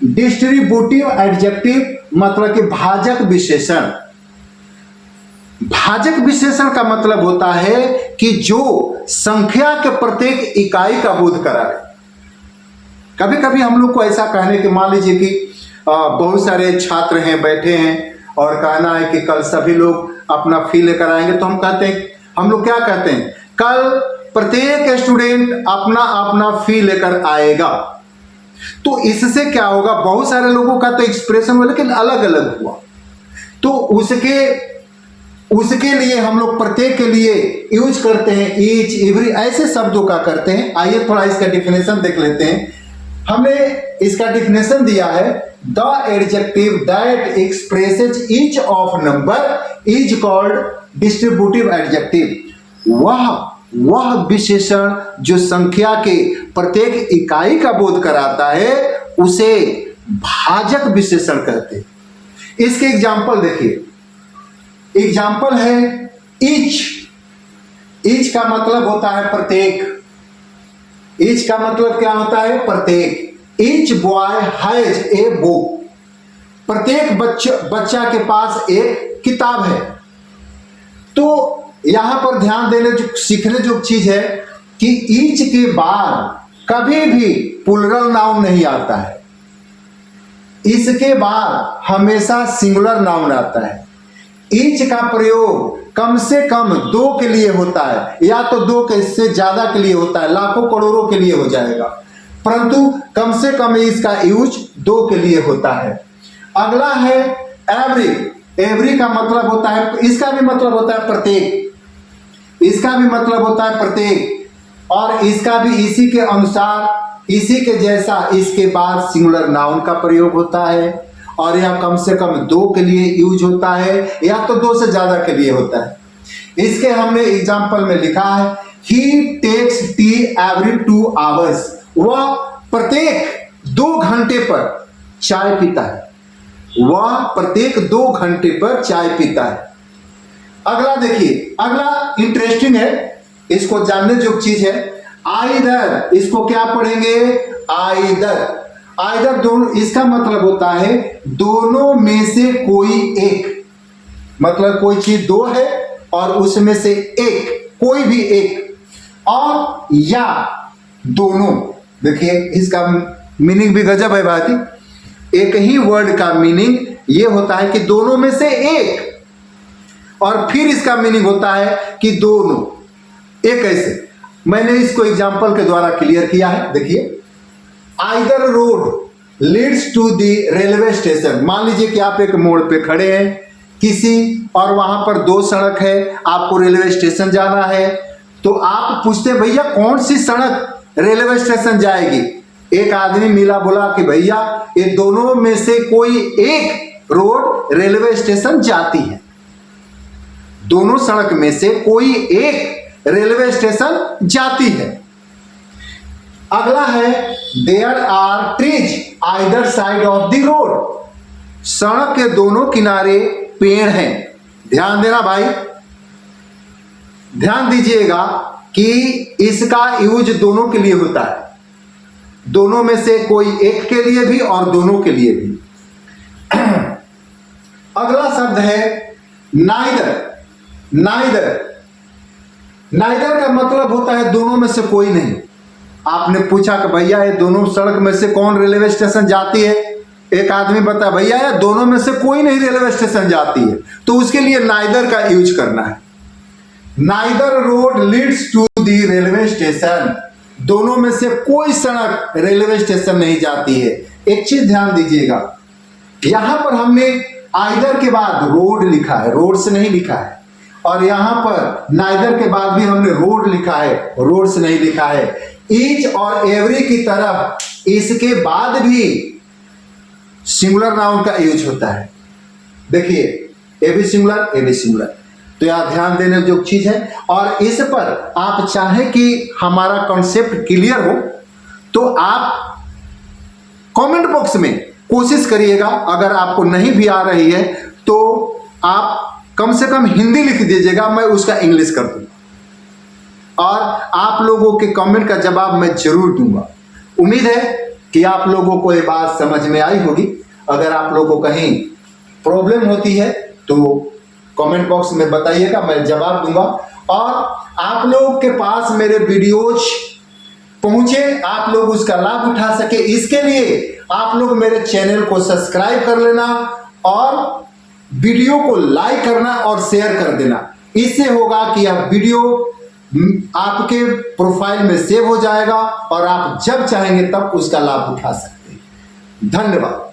Distributive adjective मतलब कि भाजक विशेषण। भाजक विशेषण का मतलब होता है कि जो संख्या के प्रत्येक इकाई का बोध कराए। कभी कभी हम लोग को ऐसा कहने के, मान लीजिए कि बहुत सारे छात्र हैं, बैठे हैं और कहना है कि कल सभी लोग अपना फी लेकर आएंगे, तो हम कहते हैं, हम लोग क्या कहते हैं, कल प्रत्येक स्टूडेंट अपना अपना फी लेकर आएगा। तो इससे क्या होगा, बहुत सारे लोगों का तो एक्सप्रेशन हुआ लेकिन अलग अलग हुआ। तो उसके लिए हम लोग प्रत्येक के लिए यूज करते हैं ईच, एवरी, ऐसे शब्दों का करते हैं। आइए थोड़ा इसका डिफिनेशन देख लेते हैं। हमने इसका डिफिनेशन दिया है, the adjective that expresses each of number is called distributive adjective. वह विशेषण जो संख्या के प्रत्येक इकाई का बोध कराता है उसे भाजक विशेषण कहते हैं। इसके एग्जाम्पल देखिए, एग्जाम्पल है ईच। ईच का मतलब होता है प्रत्येक। ईच का मतलब क्या होता है, प्रत्येक। Each boy has a book. प्रत्येक बच्चा के पास एक किताब है। तो यहां पर ध्यान देने जो सीखने जो चीज है कि ईच के बाद कभी भी प्लूरल नाउन नहीं आता है। इसके बाद हमेशा सिंगुलर नाउन आता है। ईच का प्रयोग कम से कम दो के लिए होता है, या तो दो के से ज्यादा के लिए होता है, लाखों करोड़ों के लिए हो जाएगा, परंतु कम से कम इसका यूज दो के लिए होता है। अगला है एवरी। एवरी का मतलब होता है, इसका भी मतलब होता है प्रत्येक। इसका भी मतलब होता है प्रत्येक, और इसका भी इसी के अनुसार, इसी के जैसा इसके बाद सिंगुलर नाउन का प्रयोग होता है, और यह कम से कम दो के लिए यूज होता है, या तो दो से ज्यादा के लिए होता है। इसके हमने एग्जाम्पल में लिखा है, ही टेक्स टी एवरी 2 hours। वह प्रत्येक 2 घंटे पर चाय पीता है। वह प्रत्येक 2 घंटे पर चाय पीता है। अगला देखिए, अगला इंटरेस्टिंग है, इसको जानने जो चीज है, आइदर। इसको क्या पढ़ेंगे, आइदर। आइदर दोनों, इसका मतलब होता है दोनों में से कोई एक। मतलब कोई चीज दो है और उसमें से एक, कोई भी एक, और या दोनों। देखिए इसका मीनिंग भी गजब है भाई। एक ही वर्ड का मीनिंग ये होता है कि दोनों में से एक, और फिर इसका मीनिंग होता है कि दोनों। एक ऐसे मैंने इसको एग्जाम्पल के द्वारा क्लियर किया है। देखिए, either road leads to the railway station. मान लीजिए कि आप एक मोड़ पे खड़े हैं किसी, और वहां पर 2 सड़क है, आपको रेलवे स्टेशन जाना है। तो आप पूछते भैया कौन सी सड़क रेलवे स्टेशन जाएगी। एक आदमी मिला, बोला कि भैया ये दोनों में से कोई एक रोड रेलवे स्टेशन जाती है। दोनों सड़क में से कोई एक रेलवे स्टेशन जाती है। अगला है there are trees either side of the road. सड़क के दोनों किनारे पेड़ हैं। ध्यान देना भाई, ध्यान दीजिएगा कि इसका यूज दोनों के लिए होता है। दोनों में से कोई एक के लिए भी और दोनों के लिए भी। अगला शब्द है नाइदर। नाइदर, नाइदर का मतलब होता है दोनों में से कोई नहीं। आपने पूछा कि भैया ये दोनों सड़क में से कौन रेलवे स्टेशन जाती है, एक आदमी बता भैया ये दोनों में से कोई नहीं रेलवे स्टेशन जाती है, तो उसके लिए नाइदर का यूज करना है। Neither road leads to the railway station. दोनों में से कोई सड़क रेलवे स्टेशन नहीं जाती है। एक चीज ध्यान दीजिएगा, यहां पर हमने आइदर के बाद रोड लिखा है, रोड से नहीं लिखा है, और यहां पर नाइदर के बाद भी हमने रोड लिखा है, रोड से नहीं लिखा है। ईच और एवरी की तरह इसके बाद भी सिंगुलर नाउन का यूज होता है। देखिए ए भी सिंगुलर, ए भी सिंगुलर। तो यहां ध्यान देने जो चीज है, और इस पर आप चाहें कि हमारा कॉन्सेप्ट क्लियर हो तो आप कमेंट बॉक्स में कोशिश करिएगा। अगर आपको नहीं भी आ रही है तो आप कम से कम हिंदी लिख दीजिएगा, मैं उसका इंग्लिश कर दूंगा, और आप लोगों के कमेंट का जवाब मैं जरूर दूंगा। उम्मीद है कि आप लोगों को ये बात समझ में आई होगी। अगर आप लोगों को कहीं प्रॉब्लम होती है तो कमेंट बॉक्स में बताइएगा, मैं जवाब दूंगा। और आप लोगों के पास मेरे वीडियोज पहुंचे, आप लोग उसका लाभ उठा सके, इसके लिए आप लोग मेरे चैनल को सब्सक्राइब कर लेना और वीडियो को लाइक करना और शेयर कर देना। इससे होगा कि यह वीडियो आपके प्रोफाइल में सेव हो जाएगा और आप जब चाहेंगे तब उसका लाभ उठा सकते हैं। धन्यवाद।